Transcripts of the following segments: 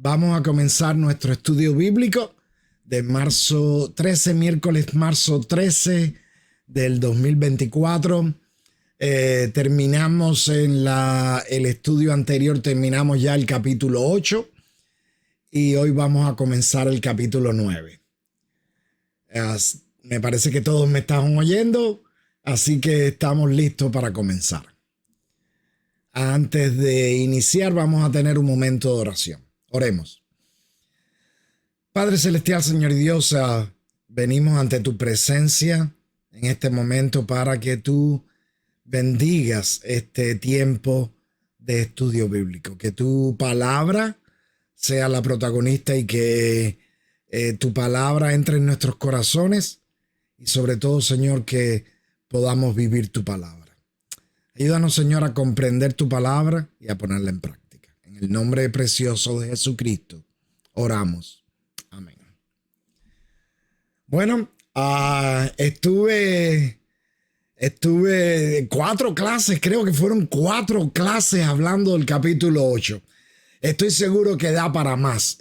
Vamos a comenzar nuestro estudio bíblico de miércoles marzo 13 del 2024. Terminamos el estudio anterior, terminamos ya el capítulo 8 y hoy vamos a comenzar el capítulo 9. Me parece que todos me están oyendo, así que estamos listos para comenzar. Antes de iniciar, vamos a tener un momento de oración. Oremos. Padre Celestial, Señor y Dios, venimos ante tu presencia en este momento para que tú bendigas este tiempo de estudio bíblico. Que tu palabra sea la protagonista y que tu palabra entre en nuestros corazones y sobre todo, Señor, que podamos vivir tu palabra. Ayúdanos, Señor, a comprender tu palabra y a ponerla en práctica. En el nombre precioso de Jesucristo oramos. Amén. Bueno, estuve 4 clases, creo que fueron 4 clases hablando del capítulo 8. Estoy seguro que da para más.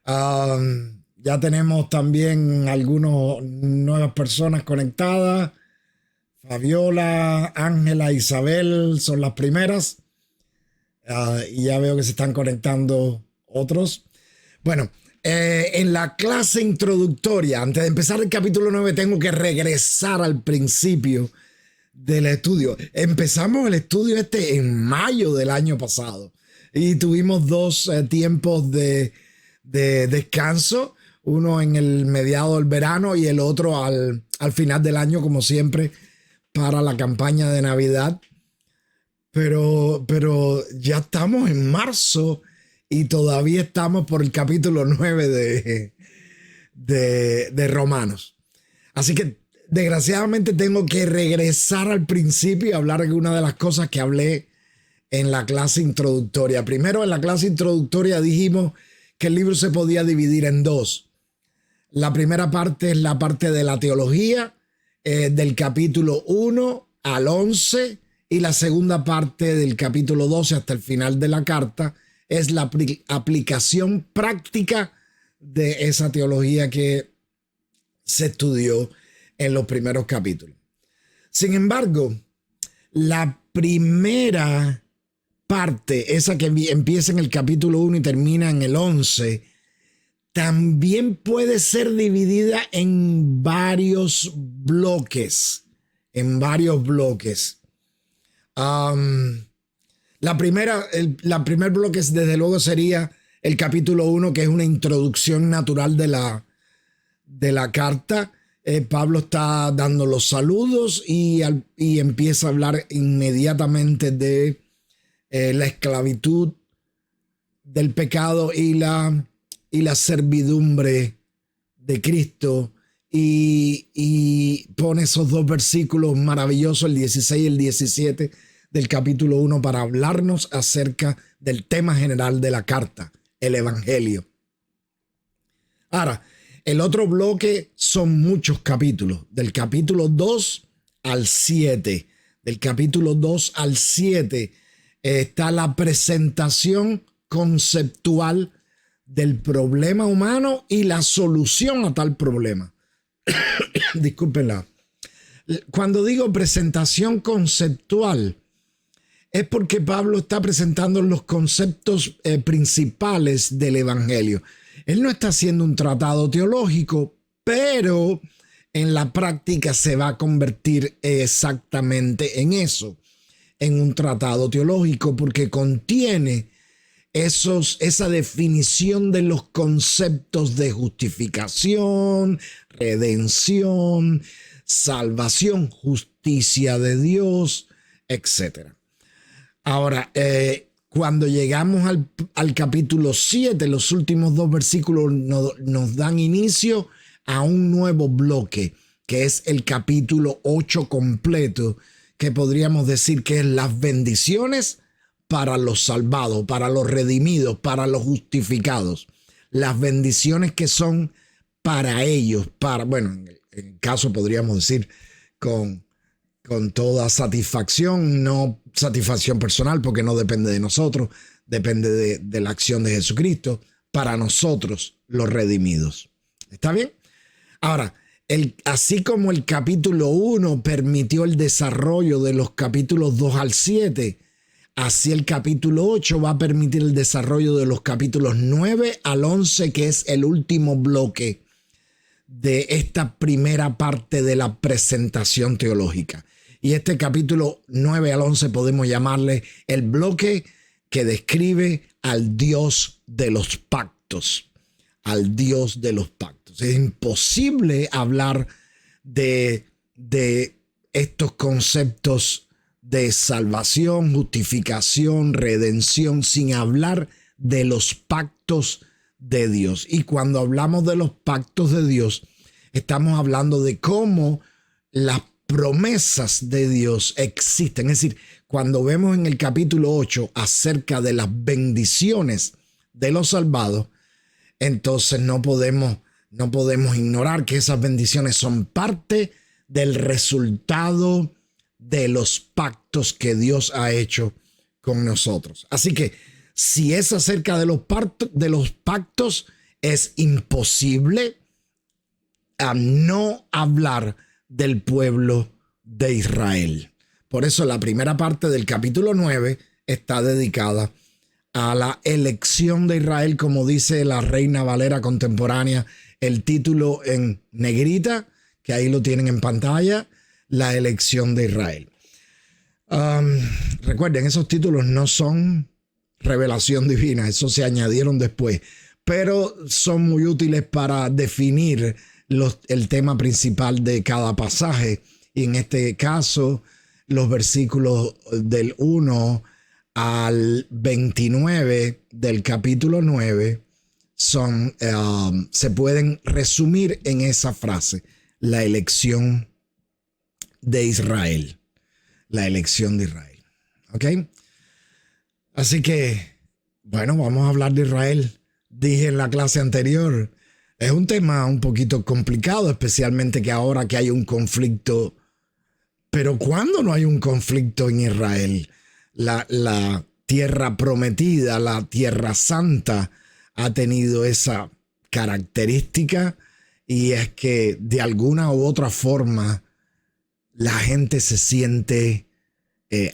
Ya tenemos también algunas nuevas personas conectadas. Fabiola, Ángela, Isabel son las primeras. Y ya veo que se están conectando otros. Bueno, en la clase introductoria, antes de empezar el capítulo 9, tengo que regresar al principio del estudio. Empezamos el estudio en mayo del año pasado y tuvimos 2 tiempos de descanso, uno en el mediado del verano y el otro al final del año, como siempre, para la campaña de Navidad. Pero ya estamos en marzo y todavía estamos por el capítulo 9 de Romanos. Así que desgraciadamente tengo que regresar al principio y hablar de una de las cosas que hablé en la clase introductoria. Primero, en la clase introductoria dijimos que el libro se podía dividir en 2. La primera parte es la parte de la teología, del capítulo 1 al 11, y la segunda parte del capítulo 12 hasta el final de la carta es la aplicación práctica de esa teología que se estudió en los primeros capítulos. Sin embargo, la primera parte, esa que empieza en el capítulo 1 y termina en el 11, también puede ser dividida en varios bloques. El primer bloque desde luego sería el capítulo 1, que es una introducción natural de la carta. Pablo está dando los saludos y empieza a hablar inmediatamente de la esclavitud, del pecado y la servidumbre de Cristo. Y pone esos 2 versículos maravillosos, el 16 y el 17 del capítulo 1, para hablarnos acerca del tema general de la carta, el Evangelio. Ahora, el otro bloque son muchos capítulos, del capítulo 2 al 7. Del capítulo 2 al 7 está la presentación conceptual del problema humano y la solución a tal problema. Discúlpenla. Cuando digo presentación conceptual, es porque Pablo está presentando los conceptos principales del Evangelio. Él no está haciendo un tratado teológico, pero en la práctica se va a convertir exactamente en eso, en un tratado teológico, porque contiene esa definición de los conceptos de justificación, redención, salvación, justicia de Dios, etc. Ahora, cuando llegamos al capítulo 7, los últimos 2 versículos nos dan inicio a un nuevo bloque, que es el capítulo 8 completo, que podríamos decir que es las bendiciones para los salvados, para los redimidos, para los justificados. Las bendiciones que son para ellos, en el caso podríamos decir con toda satisfacción, no satisfacción personal porque no depende de nosotros, depende de la acción de Jesucristo para nosotros los redimidos. ¿Está bien? Ahora, así como el capítulo 1 permitió el desarrollo de los capítulos 2 al 7, así el capítulo 8 va a permitir el desarrollo de los capítulos 9 al 11, que es el último bloque de esta primera parte de la presentación teológica. Y este capítulo 9 al 11 podemos llamarle el bloque que describe al Dios de los pactos, al Dios de los pactos. Es imposible hablar de estos conceptos de salvación, justificación, redención, sin hablar de los pactos de Dios. Y cuando hablamos de los pactos de Dios, estamos hablando de cómo las promesas de Dios existen. Es decir, cuando vemos en el capítulo 8 acerca de las bendiciones de los salvados, entonces no podemos ignorar que esas bendiciones son parte del resultado de los pactos que Dios ha hecho con nosotros. Así que si es acerca de los pactos, es imposible no hablar del pueblo de Israel. Por eso la primera parte del capítulo 9 está dedicada a la elección de Israel, como dice la Reina Valera contemporánea, el título en negrita, que ahí lo tienen en pantalla, la elección de Israel. Recuerden, esos títulos no son revelación divina, eso se añadieron después, pero son muy útiles para definir el tema principal de cada pasaje. Y en este caso, los versículos del 1 al 29 del capítulo 9 se pueden resumir en esa frase: la elección de Israel. La elección de Israel. ¿Ok? Así que, bueno, vamos a hablar de Israel. Dije en la clase anterior, es un tema un poquito complicado, especialmente que ahora que hay un conflicto. Pero ¿cuándo no hay un conflicto en Israel? La tierra prometida, la tierra santa, ha tenido esa característica, y es que de alguna u otra forma la gente se siente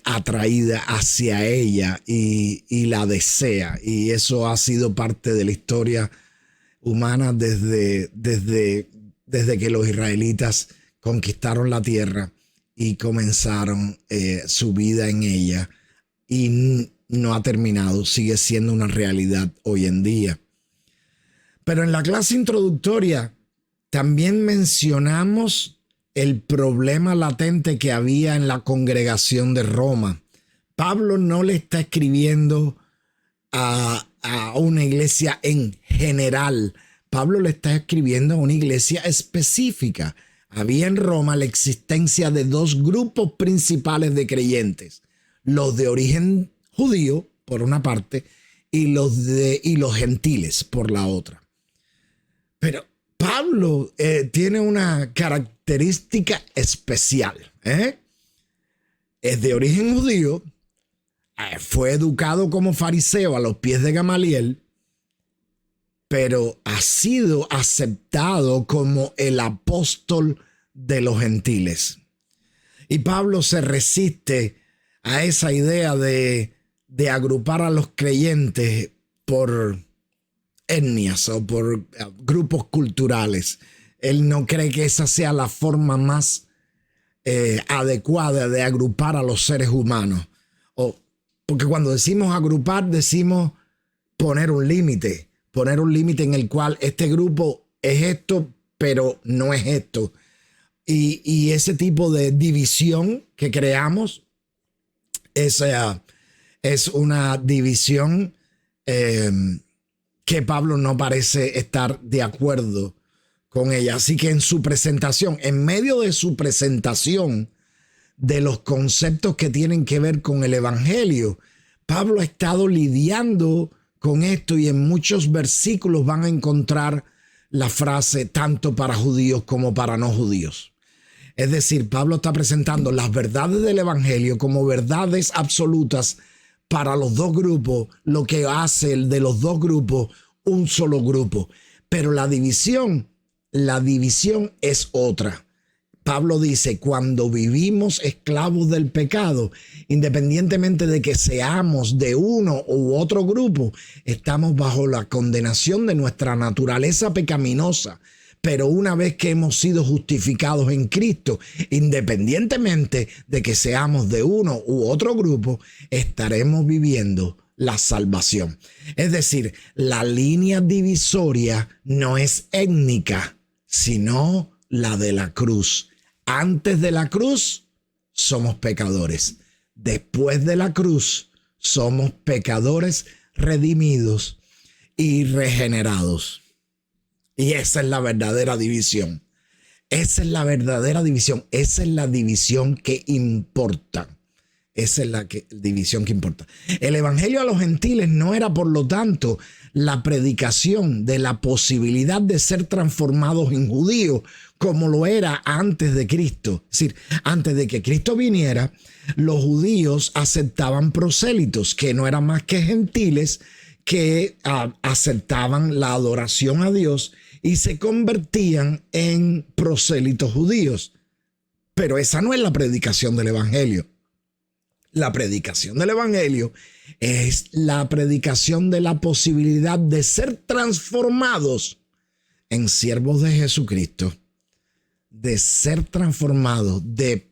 atraída hacia ella y la desea. Y eso ha sido parte de la historia humana desde que los israelitas conquistaron la tierra y comenzaron su vida en ella, y no ha terminado, sigue siendo una realidad hoy en día. Pero en la clase introductoria también mencionamos el problema latente que había en la congregación de Roma. Pablo no le está escribiendo a una iglesia en general. Pablo le está escribiendo a una iglesia específica. Había en Roma la existencia de dos grupos principales de creyentes: los de origen judío, por una parte, y los gentiles, por la otra. Pero Pablo tiene una característica especial. Es de origen judío, fue educado como fariseo a los pies de Gamaliel, pero ha sido aceptado como el apóstol de los gentiles. Y Pablo se resiste a esa idea de agrupar a los creyentes por etnias o por grupos culturales. Él no cree que esa sea la forma más adecuada de agrupar a los seres humanos. Porque cuando decimos agrupar, decimos poner un límite en el cual este grupo es esto, pero no es esto. Y ese tipo de división que creamos es una división que Pablo no parece estar de acuerdo con ella. Así que en su presentación, en medio de su presentación de los conceptos que tienen que ver con el evangelio, Pablo ha estado lidiando con esto, y en muchos versículos van a encontrar la frase tanto para judíos como para no judíos. Es decir, Pablo está presentando las verdades del evangelio como verdades absolutas para los dos grupos, lo que hace el de los dos grupos un solo grupo. Pero la división es otra. Pablo dice, cuando vivimos esclavos del pecado, independientemente de que seamos de uno u otro grupo, estamos bajo la condenación de nuestra naturaleza pecaminosa. Pero una vez que hemos sido justificados en Cristo, independientemente de que seamos de uno u otro grupo, estaremos viviendo la salvación. Es decir, la línea divisoria no es étnica, sino la de la cruz. Antes de la cruz somos pecadores. Después de la cruz somos pecadores redimidos y regenerados. Y esa es la verdadera división. Esa es la verdadera división. Esa es la división que importa. Esa es la división que importa. El evangelio a los gentiles no era, por lo tanto, la predicación de la posibilidad de ser transformados en judíos como lo era antes de Cristo. Es decir, antes de que Cristo viniera, los judíos aceptaban prosélitos, que no eran más que gentiles que aceptaban la adoración a Dios y se convertían en prosélitos judíos. Pero esa no es la predicación del evangelio. La predicación del evangelio es la predicación de la posibilidad de ser transformados en siervos de Jesucristo, de ser transformados de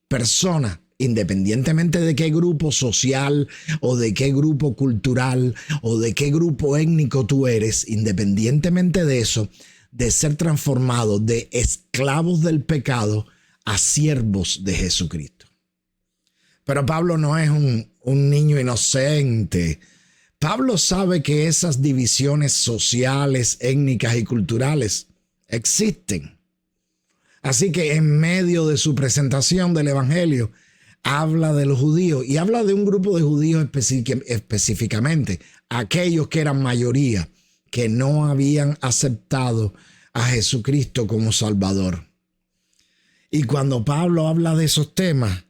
personas, independientemente de qué grupo social o de qué grupo cultural o de qué grupo étnico tú eres, independientemente de eso, de ser transformados de esclavos del pecado a siervos de Jesucristo. Pero Pablo no es un niño inocente. Pablo sabe que esas divisiones sociales, étnicas y culturales existen. Así que en medio de su presentación del evangelio, habla de los judíos y habla de un grupo de judíos específicamente, aquellos que eran mayoría, que no habían aceptado a Jesucristo como Salvador. Y cuando Pablo habla de esos temas,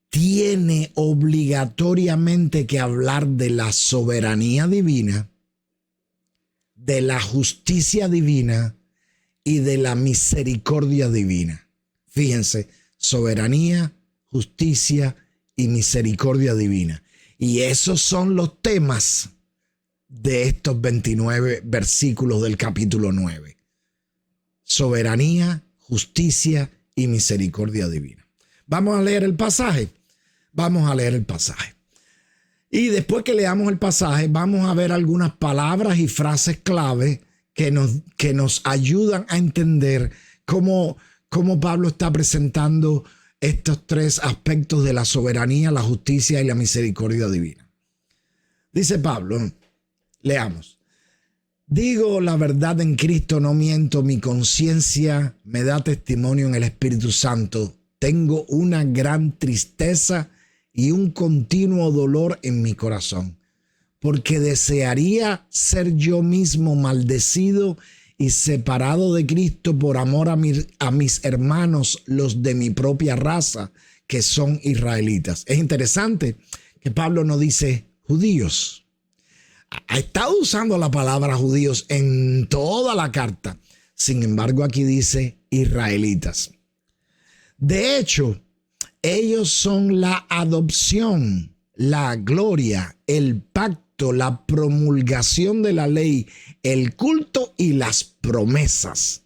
tiene obligatoriamente que hablar de la soberanía divina, de la justicia divina y de la misericordia divina. Fíjense, soberanía, justicia y misericordia divina. Y esos son los temas de estos 29 versículos del capítulo 9. Soberanía, justicia y misericordia divina. Vamos a leer el pasaje. Vamos a leer el pasaje. Y después que leamos el pasaje, vamos a ver algunas palabras y frases clave que nos ayudan a entender cómo Pablo está presentando estos tres aspectos de la soberanía, la justicia y la misericordia divina. Dice Pablo, leamos. Digo la verdad en Cristo, no miento, mi conciencia me da testimonio en el Espíritu Santo. Tengo una gran tristeza y un continuo dolor en mi corazón, porque desearía ser yo mismo maldecido y separado de Cristo por amor a mis hermanos, los de mi propia raza, que son israelitas. Es interesante que Pablo no dice judíos. Ha estado usando la palabra judíos en toda la carta. Sin embargo, aquí dice israelitas. De hecho, ellos son la adopción, la gloria, el pacto, la promulgación de la ley, el culto y las promesas.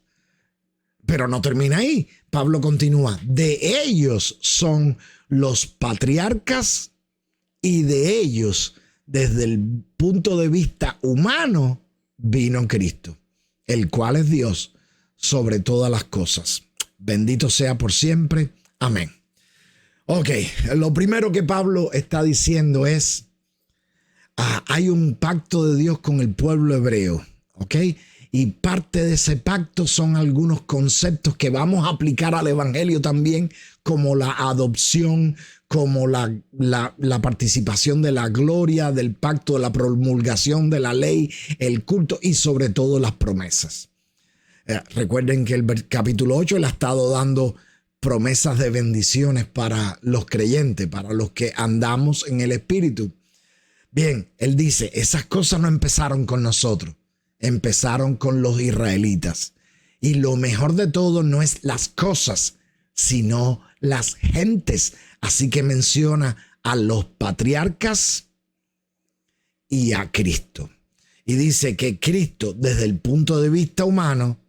Pero no termina ahí. Pablo continúa. De ellos son los patriarcas y de ellos, desde el punto de vista humano, vino Cristo, el cual es Dios sobre todas las cosas. Bendito sea por siempre. Amén. Ok, lo primero que Pablo está diciendo es, hay un pacto de Dios con el pueblo hebreo, ¿ok? Y parte de ese pacto son algunos conceptos que vamos a aplicar al evangelio también, como la adopción, como la participación de la gloria, del pacto, de la promulgación de la ley, el culto y sobre todo las promesas. Recuerden que el capítulo 8 le ha estado dando promesas de bendiciones para los creyentes, para los que andamos en el Espíritu. Bien, él dice, esas cosas no empezaron con nosotros, empezaron con los israelitas. Y lo mejor de todo no es las cosas, sino las gentes. Así que menciona a los patriarcas y a Cristo. Y dice que Cristo, desde el punto de vista humano,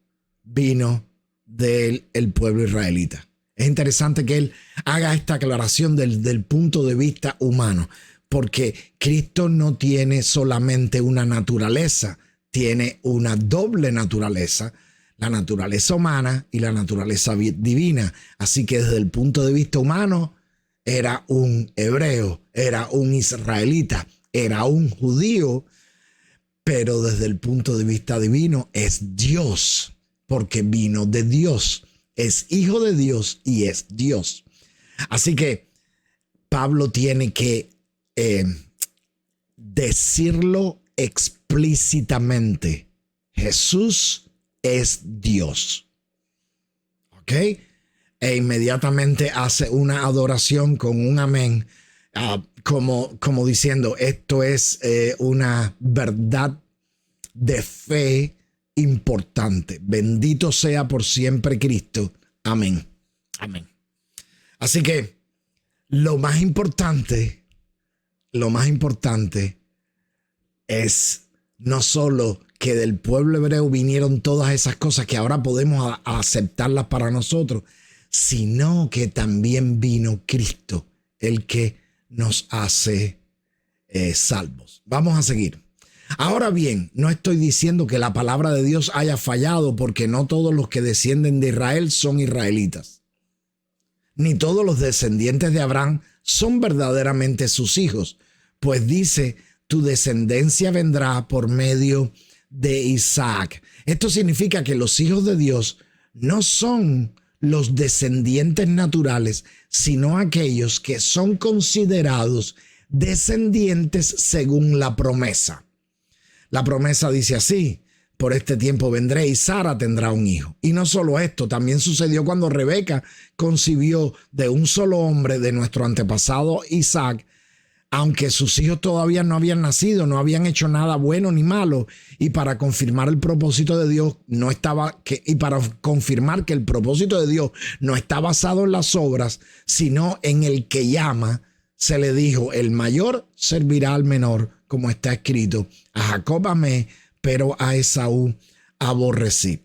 vino del pueblo israelita. Es interesante que él haga esta aclaración del punto de vista humano, porque Cristo no tiene solamente una naturaleza, tiene una doble naturaleza, la naturaleza humana y la naturaleza divina. Así que desde el punto de vista humano, era un hebreo, era un israelita, era un judío, pero desde el punto de vista divino es Dios, porque vino de Dios, es hijo de Dios y es Dios. Así que Pablo tiene que decirlo explícitamente. Jesús es Dios. ¿Ok? E inmediatamente hace una adoración con un amén, como diciendo, esto es una verdad de fe importante. Bendito sea por siempre Cristo. Amén. Amén. Así que lo más importante es no solo que del pueblo hebreo vinieron todas esas cosas que ahora podemos aceptarlas para nosotros, sino que también vino Cristo, el que nos hace salvos. Vamos a seguir. Ahora bien, no estoy diciendo que la palabra de Dios haya fallado, porque no todos los que descienden de Israel son israelitas, ni todos los descendientes de Abraham son verdaderamente sus hijos, pues dice, tu descendencia vendrá por medio de Isaac. Esto significa que los hijos de Dios no son los descendientes naturales, sino aquellos que son considerados descendientes según la promesa. La promesa dice así, por este tiempo vendré y Sara tendrá un hijo. Y no solo esto, también sucedió cuando Rebeca concibió de un solo hombre de nuestro antepasado Isaac, aunque sus hijos todavía no habían nacido, no habían hecho nada bueno ni malo, y para confirmar el propósito de Dios para confirmar que el propósito de Dios no está basado en las obras, sino en el que llama, se le dijo, el mayor servirá al menor, como está escrito, a Jacob amé, pero a Esaú aborrecí.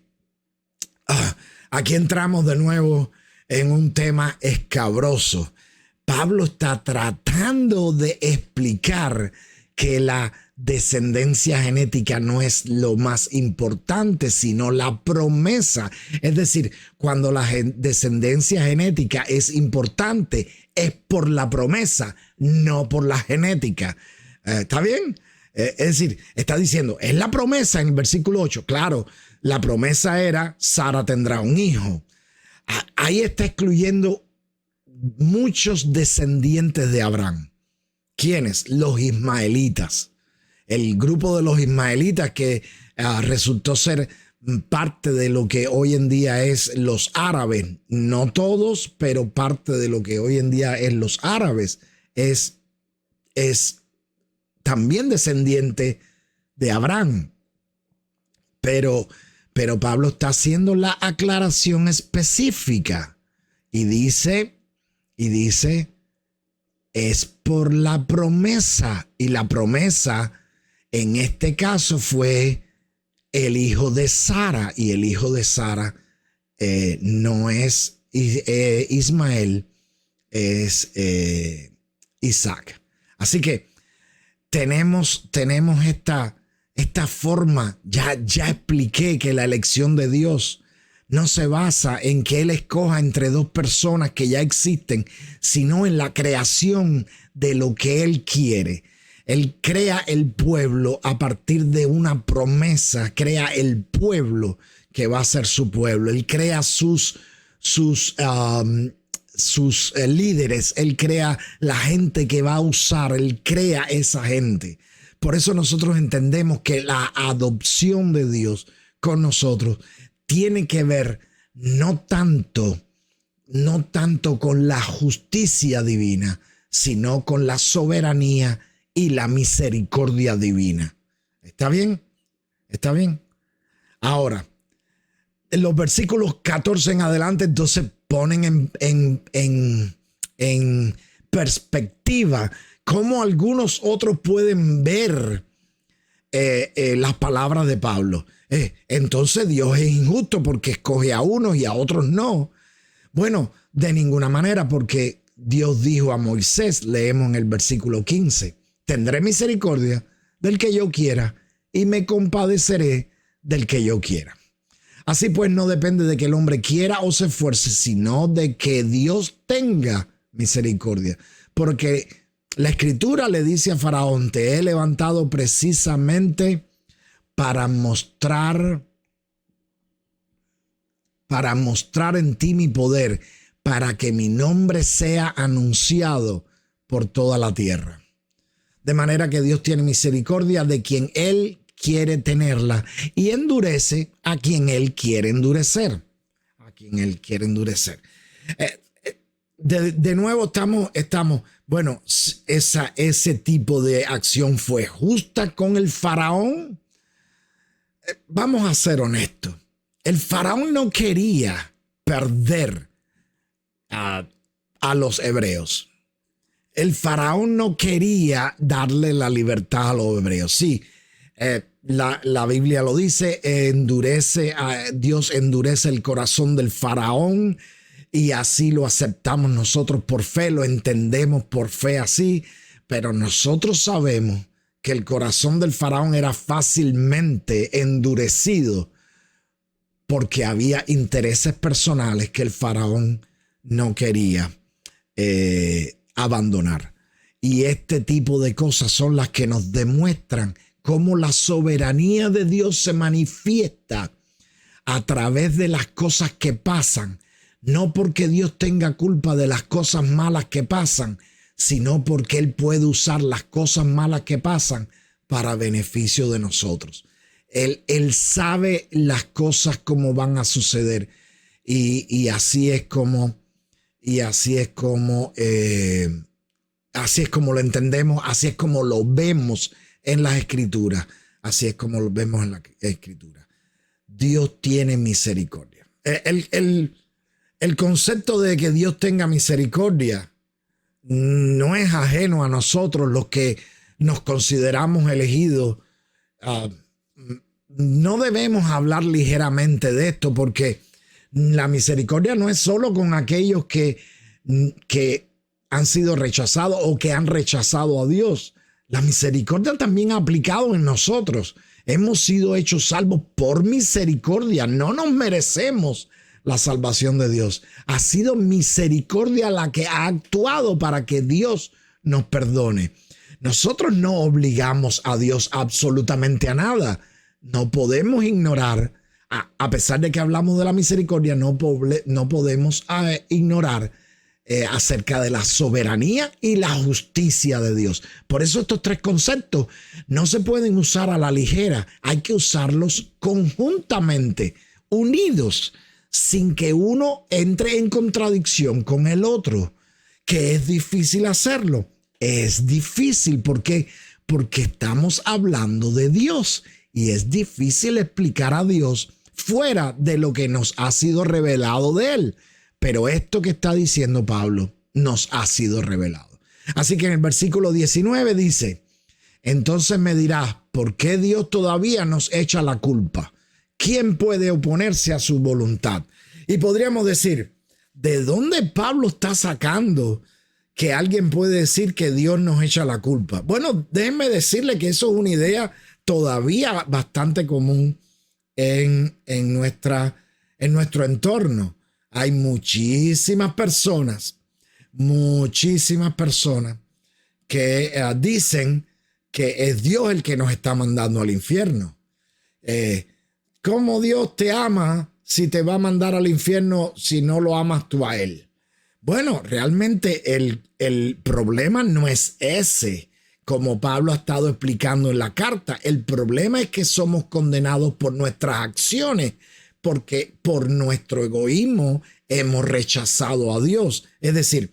Aquí entramos de nuevo en un tema escabroso. Pablo está tratando de explicar que la descendencia genética no es lo más importante, sino la promesa. Es decir, cuando la descendencia genética es importante, es por la promesa, no por la genética. ¿Está bien? Es decir, está diciendo, es la promesa en el versículo 8. Claro, la promesa era, Sara tendrá un hijo. Ahí está excluyendo muchos descendientes de Abraham. ¿Quiénes? Los ismaelitas. El grupo de los ismaelitas que resultó ser parte de lo que hoy en día es los árabes. No todos, pero parte de lo que hoy en día es los árabes. Es también descendiente de Abraham. Pero Pablo está haciendo la aclaración específica y dice, es por la promesa. Y la promesa en este caso fue el hijo de Sara. Y el hijo de Sara no es Ismael, es Isaac. Así que tenemos esta forma. Ya expliqué que la elección de Dios no se basa en que Él escoja entre dos personas que ya existen, sino en la creación de lo que Él quiere. Él crea el pueblo a partir de una promesa, crea el pueblo que va a ser su pueblo. Él crea sus líderes, Él crea la gente que va a usar, Él crea esa gente. Por eso nosotros entendemos que la adopción de Dios con nosotros tiene que ver no tanto con la justicia divina, sino con la soberanía y la misericordia divina. ¿Está bien? ¿Está bien? Ahora, en los versículos 14 en adelante, entonces ponen en perspectiva cómo algunos otros pueden ver las palabras de Pablo. Entonces Dios es injusto porque escoge a unos y a otros no. Bueno, de ninguna manera, porque Dios dijo a Moisés, leemos en el versículo 15, tendré misericordia del que yo quiera y me compadeceré del que yo quiera. Así pues, no depende de que el hombre quiera o se esfuerce, sino de que Dios tenga misericordia. Porque la Escritura le dice a Faraón, te he levantado precisamente para mostrar en ti mi poder, para que mi nombre sea anunciado por toda la tierra. De manera que Dios tiene misericordia de quien Él quiere tenerla y endurece a quien Él quiere endurecer. A quien Él quiere endurecer. De nuevo estamos, bueno, ese tipo de acción fue justa con el faraón. Vamos a ser honestos. El faraón no quería perder a los hebreos. El faraón no quería darle la libertad a los hebreos. Sí, la Biblia lo dice, Dios endurece el corazón del faraón y así lo aceptamos nosotros por fe, lo entendemos por fe así, pero nosotros sabemos que el corazón del faraón era fácilmente endurecido porque había intereses personales que el faraón no quería abandonar. Y este tipo de cosas son las que nos demuestran cómo la soberanía de Dios se manifiesta a través de las cosas que pasan, no porque Dios tenga culpa de las cosas malas que pasan, sino porque Él puede usar las cosas malas que pasan para beneficio de nosotros. Él sabe las cosas como van a suceder y así es como lo entendemos, así es como lo vemos en las Escrituras, así es como lo vemos en la Escritura. Dios tiene misericordia. El concepto de que Dios tenga misericordia no es ajeno a nosotros los que nos consideramos elegidos. No debemos hablar ligeramente de esto porque la misericordia no es solo con aquellos que han sido rechazados o que han rechazado a Dios. La misericordia también ha aplicado en nosotros. Hemos sido hechos salvos por misericordia. No nos merecemos la salvación de Dios. Ha sido misericordia la que ha actuado para que Dios nos perdone. Nosotros no obligamos a Dios absolutamente a nada. No podemos ignorar, a pesar de que hablamos de la misericordia, no podemos ignorar acerca de la soberanía y la justicia de Dios. Por eso estos tres conceptos no se pueden usar a la ligera. Hay que usarlos conjuntamente, unidos, sin que uno entre en contradicción con el otro. ¿Que es difícil hacerlo? Es difícil porque estamos hablando de Dios y es difícil explicar a Dios fuera de lo que nos ha sido revelado de Él. Pero esto que está diciendo Pablo nos ha sido revelado. Así que en el versículo 19 dice, entonces me dirás, ¿por qué Dios todavía nos echa la culpa? ¿Quién puede oponerse a su voluntad? Y podríamos decir, ¿de dónde Pablo está sacando que alguien puede decir que Dios nos echa la culpa? Bueno, déjenme decirle que eso es una idea todavía bastante común en nuestro entorno. Hay muchísimas personas que dicen que es Dios el que nos está mandando al infierno. ¿Cómo Dios te ama si te va a mandar al infierno si no lo amas tú a Él? Bueno, realmente el problema no es ese, como Pablo ha estado explicando en la carta. El problema es que somos condenados por nuestras acciones, porque por nuestro egoísmo hemos rechazado a Dios. Es decir,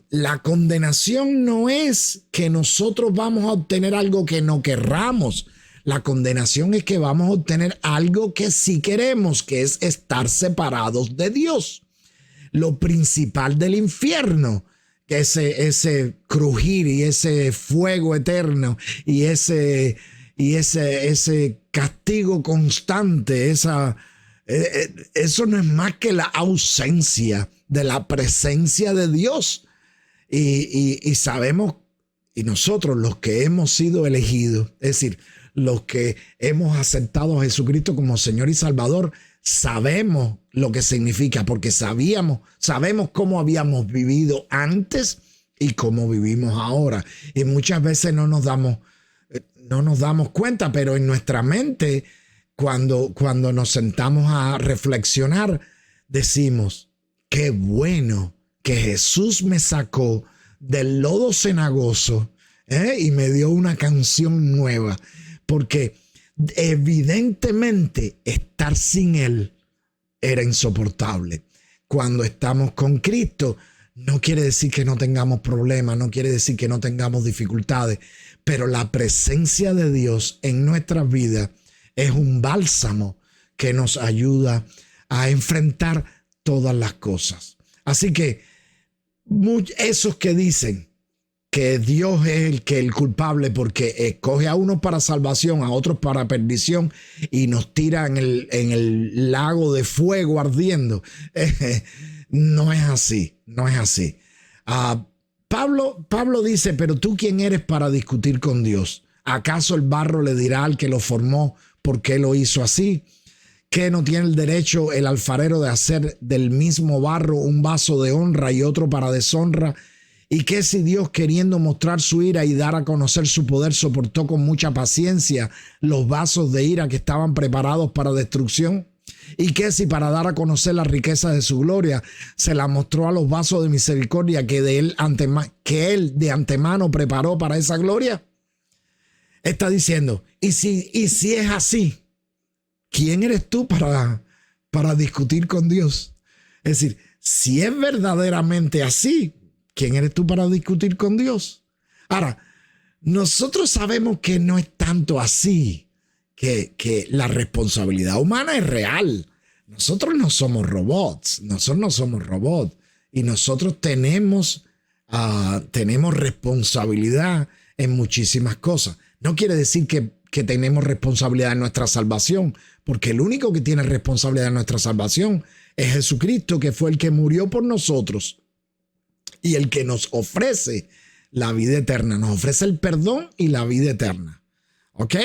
La condenación no es que nosotros vamos a obtener algo que no querramos. La condenación es que vamos a obtener algo que sí queremos, que es estar separados de Dios. Lo principal del infierno, que ese crujir y ese fuego eterno y ese castigo constante, eso no es más que la ausencia de la presencia de Dios. Y sabemos, y nosotros los que hemos sido elegidos, es decir, los que hemos aceptado a Jesucristo como Señor y Salvador, sabemos lo que significa, porque sabemos cómo habíamos vivido antes y cómo vivimos ahora. Y muchas veces no nos damos cuenta, pero en nuestra mente, cuando nos sentamos a reflexionar, decimos, qué bueno que Jesús me sacó del lodo cenagoso y me dio una canción nueva, porque evidentemente estar sin Él era insoportable. Cuando estamos con Cristo, no quiere decir que no tengamos problemas, no quiere decir que no tengamos dificultades, pero la presencia de Dios en nuestras vidas es un bálsamo que nos ayuda a enfrentar todas las cosas. Así que esos que dicen que Dios es el culpable porque escoge a unos para salvación, a otros para perdición y nos tira en el lago de fuego ardiendo, no es así, no es así. Pablo dice, pero tú ¿quién eres para discutir con Dios? ¿Acaso el barro le dirá al que lo formó por qué lo hizo así? ¿Que no tiene el derecho el alfarero de hacer del mismo barro un vaso de honra y otro para deshonra? ¿Y que si Dios, queriendo mostrar su ira y dar a conocer su poder, soportó con mucha paciencia los vasos de ira que estaban preparados para destrucción? ¿Y que si para dar a conocer la riqueza de su gloria se la mostró a los vasos de misericordia que él de antemano preparó para esa gloria? Está diciendo, ¿y si es así? ¿Quién eres tú para discutir con Dios? Es decir, si es verdaderamente así, ¿quién eres tú para discutir con Dios? Ahora, nosotros sabemos que no es tanto así, que la responsabilidad humana es real. Nosotros no somos robots, y nosotros tenemos responsabilidad en muchísimas cosas. No quiere decir que tenemos responsabilidad en nuestra salvación, porque el único que tiene responsabilidad en nuestra salvación es Jesucristo, que fue el que murió por nosotros y el que nos ofrece la vida eterna, nos ofrece el perdón y la vida eterna. ¿Ok?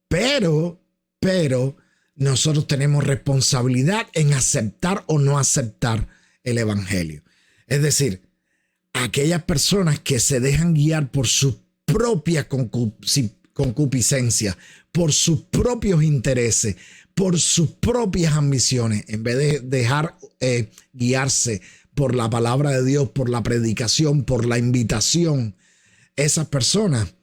Pero nosotros tenemos responsabilidad en aceptar o no aceptar el evangelio. Es decir, aquellas personas que se dejan guiar por sus propias concupiscencias, por sus propios intereses, por sus propias ambiciones, en vez de dejar guiarse por la palabra de Dios, por la predicación, por la invitación, esas personas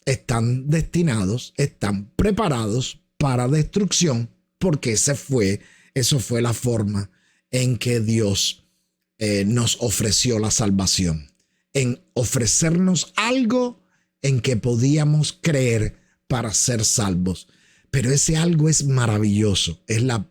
están destinados, están preparados para destrucción, porque eso fue la forma en que Dios nos ofreció la salvación, en ofrecernos algo en que podíamos creer para ser salvos. Pero ese algo es maravilloso, es la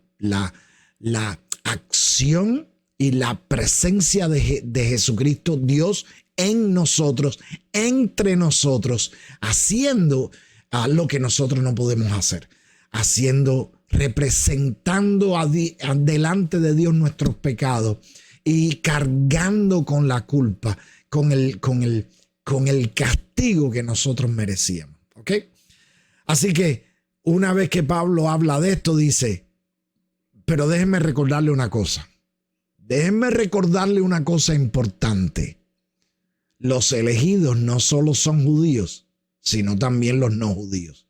acción y la presencia de Jesucristo, Dios en nosotros, entre nosotros, haciendo lo que nosotros no podemos hacer, representando delante de Dios nuestros pecados y cargando con la culpa, con el castigo que nosotros merecíamos. ¿Ok? Así que una vez que Pablo habla de esto, dice, pero déjenme recordarle una cosa. Déjenme recordarle una cosa importante. Los elegidos no solo son judíos, sino también los no judíos.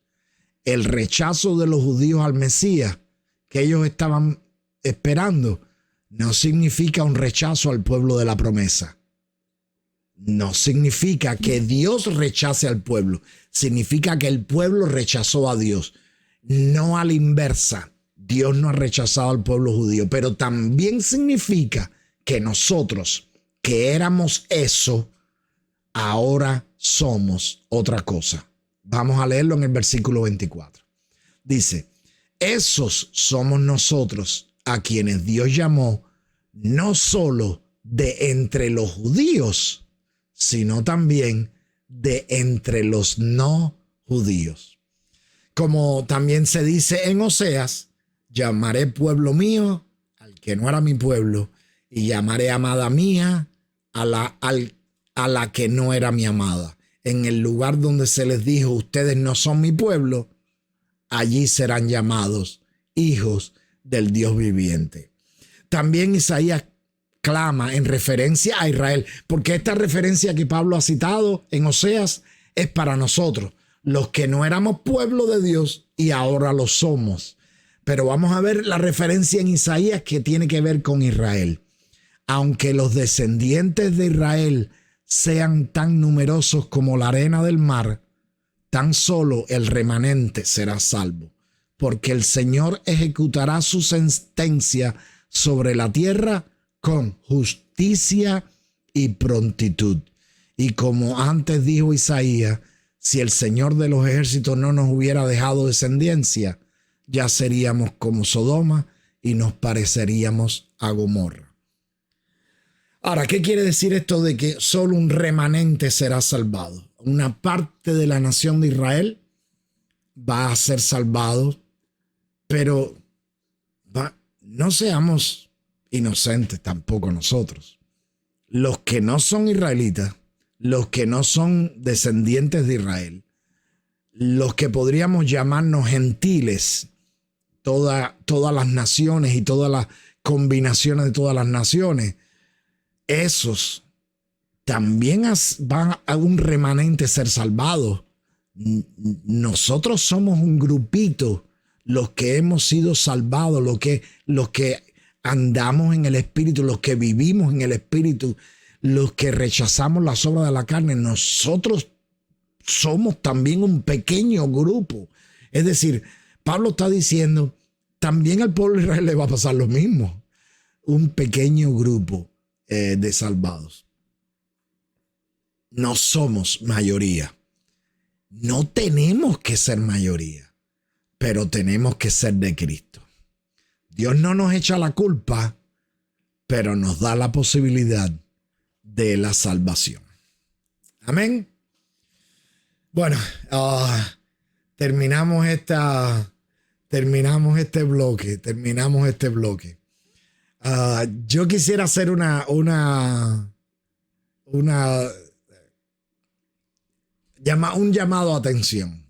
El rechazo de los judíos al Mesías que ellos estaban esperando no significa un rechazo al pueblo de la promesa. No significa que Dios rechace al pueblo. Significa que el pueblo rechazó a Dios. No a la inversa. Dios no ha rechazado al pueblo judío, pero también significa que nosotros, que éramos eso, ahora somos otra cosa. Vamos a leerlo en el versículo 24. Dice, esos somos nosotros a quienes Dios llamó no solo de entre los judíos, sino también de entre los no judíos. Como también se dice en Oseas, llamaré pueblo mío al que no era mi pueblo, y llamaré amada mía a la que no era mi amada. En el lugar donde se les dijo, ustedes no son mi pueblo, allí serán llamados hijos del Dios viviente. También Isaías clama en referencia a Israel, porque esta referencia que Pablo ha citado en Oseas es para nosotros, los que no éramos pueblo de Dios y ahora lo somos. Pero vamos a ver la referencia en Isaías que tiene que ver con Israel. Aunque los descendientes de Israel sean tan numerosos como la arena del mar, tan solo el remanente será salvo, porque el Señor ejecutará su sentencia sobre la tierra con justicia y prontitud. Y como antes dijo Isaías, si el Señor de los ejércitos no nos hubiera dejado descendencia, ya seríamos como Sodoma y nos pareceríamos a Gomorra. Ahora, ¿qué quiere decir esto de que solo un remanente será salvado? Una parte de la nación de Israel va a ser salvado, pero no seamos inocentes tampoco nosotros. Los que no son israelitas, los que no son descendientes de Israel, los que podríamos llamarnos gentiles, todas las naciones y todas las combinaciones de todas las naciones, esos también van a un remanente ser salvados. Nosotros somos un grupito, los que hemos sido salvados, los que andamos en el Espíritu, los que vivimos en el Espíritu, los que rechazamos las obras de la carne. Nosotros somos también un pequeño grupo. Es decir, Pablo está diciendo, también al pueblo de Israel le va a pasar lo mismo. Un pequeño grupo de salvados. No somos mayoría. No tenemos que ser mayoría, pero tenemos que ser de Cristo. Dios no nos echa la culpa, pero nos da la posibilidad de la salvación. Amén. Bueno, terminamos este bloque. Yo quisiera hacer un llamado a atención.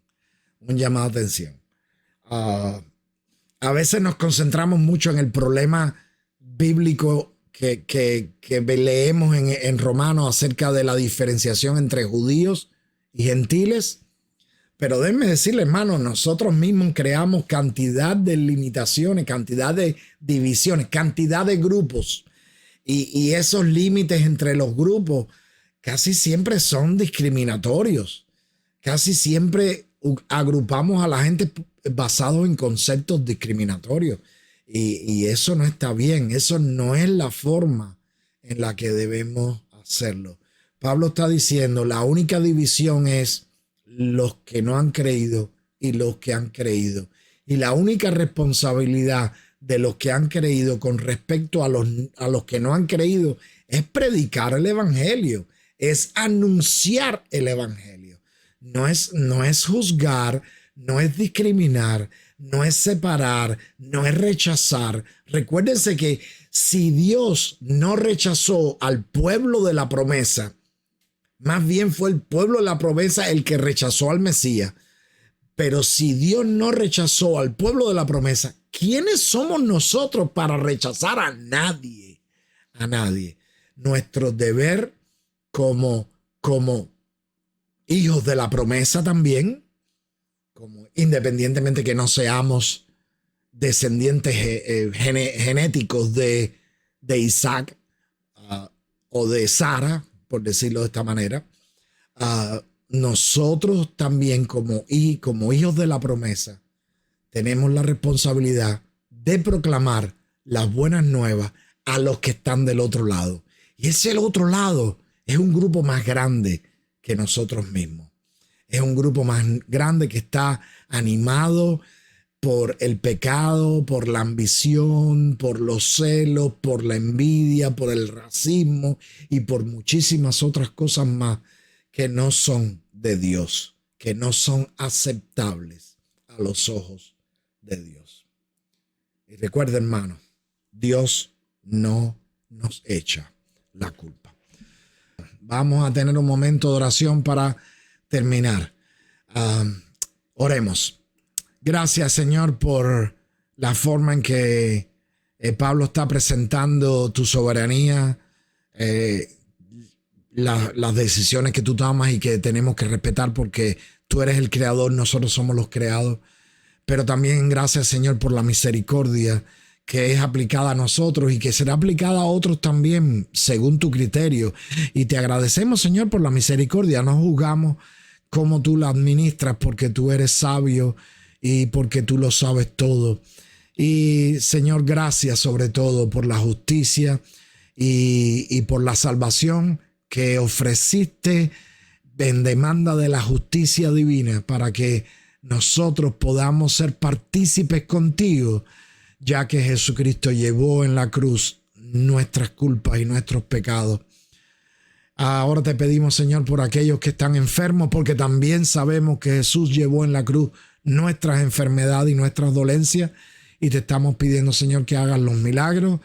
A veces nos concentramos mucho en el problema bíblico que leemos en Romanos acerca de la diferenciación entre judíos y gentiles. Pero déjenme decirle, hermano, nosotros mismos creamos cantidad de limitaciones, cantidad de divisiones, cantidad de grupos. Y esos límites entre los grupos casi siempre son discriminatorios. Casi siempre agrupamos a la gente basado en conceptos discriminatorios. Y eso no está bien. Eso no es la forma en la que debemos hacerlo. Pablo está diciendo, la única división es los que no han creído y los que han creído. Y la única responsabilidad de los que han creído con respecto a los que no han creído es predicar el evangelio, es anunciar el evangelio. No es juzgar, no es discriminar, no es separar, no es rechazar. Recuérdense que si Dios no rechazó al pueblo de la promesa, más bien fue el pueblo de la promesa el que rechazó al Mesías. Pero si Dios no rechazó al pueblo de la promesa, ¿quiénes somos nosotros para rechazar a nadie? A nadie. Nuestro deber como hijos de la promesa también, como independientemente que no seamos descendientes genéticos de Isaac o de Sara, por decirlo de esta manera, nosotros también como hijos de la promesa tenemos la responsabilidad de proclamar las buenas nuevas a los que están del otro lado. Y ese otro lado es un grupo más grande que nosotros mismos. Es un grupo más grande que está animado por el pecado, por la ambición, por los celos, por la envidia, por el racismo y por muchísimas otras cosas más que no son de Dios, que no son aceptables a los ojos de Dios. Y recuerda, hermano, Dios no nos echa la culpa. Vamos a tener un momento de oración para terminar. Oremos. Gracias, Señor, por la forma en que Pablo está presentando tu soberanía, las decisiones que tú tomas y que tenemos que respetar porque tú eres el creador, nosotros somos los creados. Pero también gracias, Señor, por la misericordia que es aplicada a nosotros y que será aplicada a otros también según tu criterio. Y te agradecemos, Señor, por la misericordia. No juzgamos cómo tú la administras porque tú eres sabio y porque tú lo sabes todo. Y, Señor, gracias sobre todo por la justicia y por la salvación que ofreciste en demanda de la justicia divina para que nosotros podamos ser partícipes contigo, ya que Jesucristo llevó en la cruz nuestras culpas y nuestros pecados. Ahora te pedimos, Señor, por aquellos que están enfermos, porque también sabemos que Jesús llevó en la cruz nuestras enfermedades y nuestras dolencias, y te estamos pidiendo, Señor, que hagas los milagros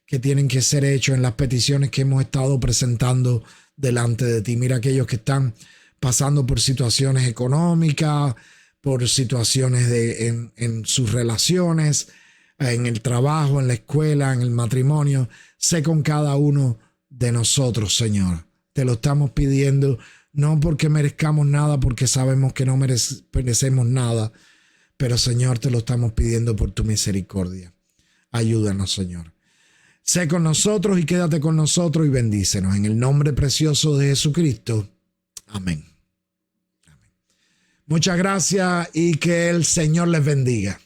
que tienen que ser hechos en las peticiones que hemos estado presentando delante de ti. Mira aquellos que están pasando por situaciones económicas, por situaciones en sus relaciones, en el trabajo, en la escuela, en el matrimonio. Sé con cada uno de nosotros, Señor. Te lo estamos pidiendo, no porque merezcamos nada, porque sabemos que no merecemos nada, pero, Señor, te lo estamos pidiendo por tu misericordia. Ayúdanos, Señor. Sé con nosotros y quédate con nosotros y bendícenos. En el nombre precioso de Jesucristo. Amén. Muchas gracias y que el Señor les bendiga.